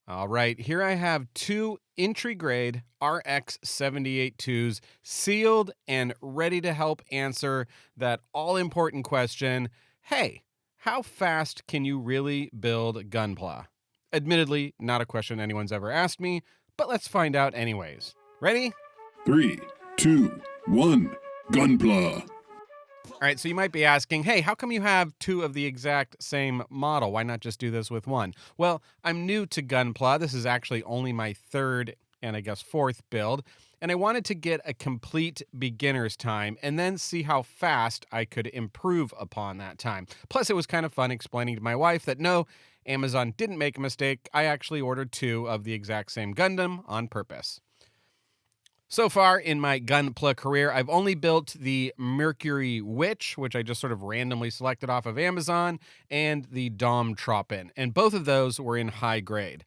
All right, here I have two Entry Grade RX-78-2s sealed and ready to help answer that all-important question, hey, how fast can you really build Gunpla? Admittedly, not a question anyone's ever asked me, but let's find out anyways. Ready? 3, 2, 1, Gunpla. All right, so you might be asking, hey, how come you have two of the exact same model? Why not just do this with one? Well, I'm new to Gunpla. This is actually only my third and I guess fourth build, and I wanted to get a complete beginner's time and then see how fast I could improve upon that time. Plus, it was kind of fun explaining to my wife that no, Amazon didn't make a mistake. I actually ordered two of the exact same Gundam on purpose. So far in my Gunpla career, I've only built the Mercury which I just sort of randomly selected off of Amazon, and the Dom Tropen, and both of those were in high grade.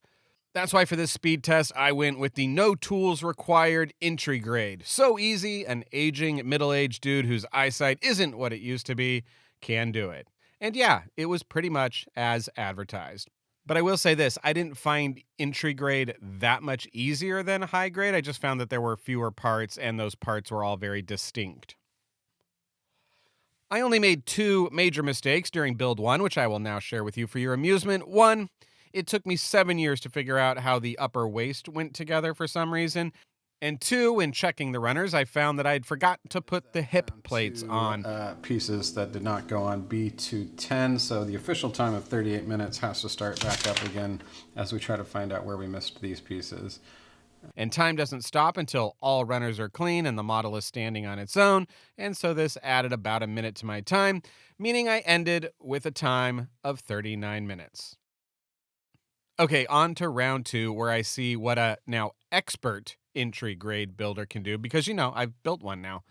That's why for this speed test, I went with the no tools required entry grade. So easy, an aging, middle-aged dude whose eyesight isn't what it used to be can do it. And yeah, it was pretty much as advertised. But I will say this, I didn't find entry grade that much easier than high grade. I just found that there were fewer parts, and those parts were all very distinct. I only made two major mistakes during build one, which I will now share with you for your amusement. One, it took me 7 years to figure out how the upper waist went together for some reason. And two, when checking the runners, I found that I had forgotten to put the hip plates on. Pieces that did not go on B210, so the official time of 38 minutes has to start back up again as we try to find out where we missed these pieces. And time doesn't stop until all runners are clean and the model is standing on its own, and so this added about a minute to my time, meaning I ended with a time of 39 minutes. Okay, on to round two, where I see what a now expert entry grade builder can do, because I've built one now.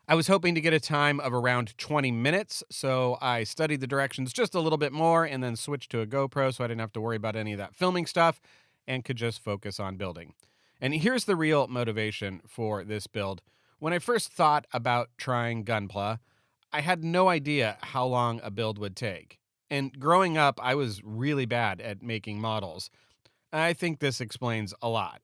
I was hoping to get a time of around 20 minutes, so I studied the directions just a little bit more and then switched to a GoPro so I didn't have to worry about any of that filming stuff and could just focus on building. And here's the real motivation for this build. When I first thought about trying Gunpla, I had no idea how long a build would take. And growing up, I was really bad at making models. I think this explains a lot.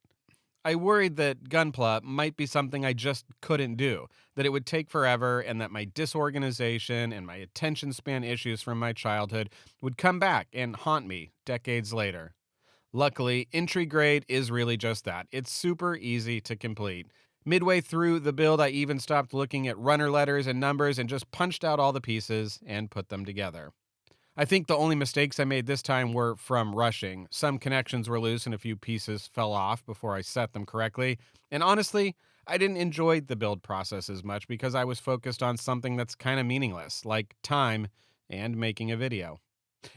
I worried that Gunpla might be something I just couldn't do, that it would take forever, and that my disorganization and my attention span issues from my childhood would come back and haunt me decades later. Luckily, entry grade is really just that. It's super easy to complete. Midway through the build, I even stopped looking at runner letters and numbers and just punched out all the pieces and put them together. I think the only mistakes I made this time were from rushing. Some connections were loose and a few pieces fell off before I set them correctly. And honestly, I didn't enjoy the build process as much because I was focused on something that's kind of meaningless, like time and making a video.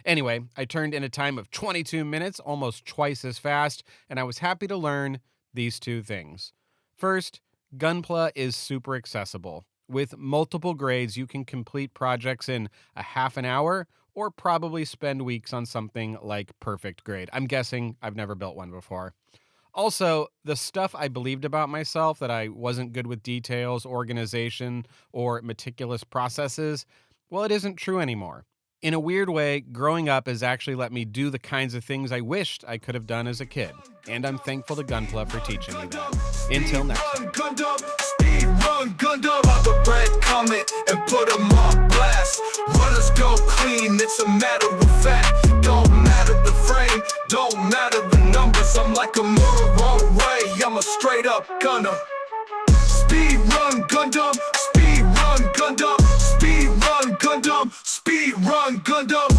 Anyway, I turned in a time of 22 minutes, almost twice as fast, and I was happy to learn these two things. First, Gunpla is super accessible. With multiple grades, you can complete projects in a half an hour or probably spend weeks on something like perfect grade. I'm guessing I've never built one before. Also, the stuff I believed about myself, that I wasn't good with details, organization, or meticulous processes, well, it isn't true anymore. In a weird way, growing up has actually let me do the kinds of things I wished I could have done as a kid. And I'm thankful to Gunpla for teaching me that. Until next time. Gundam out the red comet and put them on blast. Runners go clean, it's a matter of fact. Don't matter the frame, don't matter the numbers. I'm like a mirror ray, I'm a straight up Gundam. Speed run Gundam, speed run Gundam, speed run Gundam, speed run Gundam.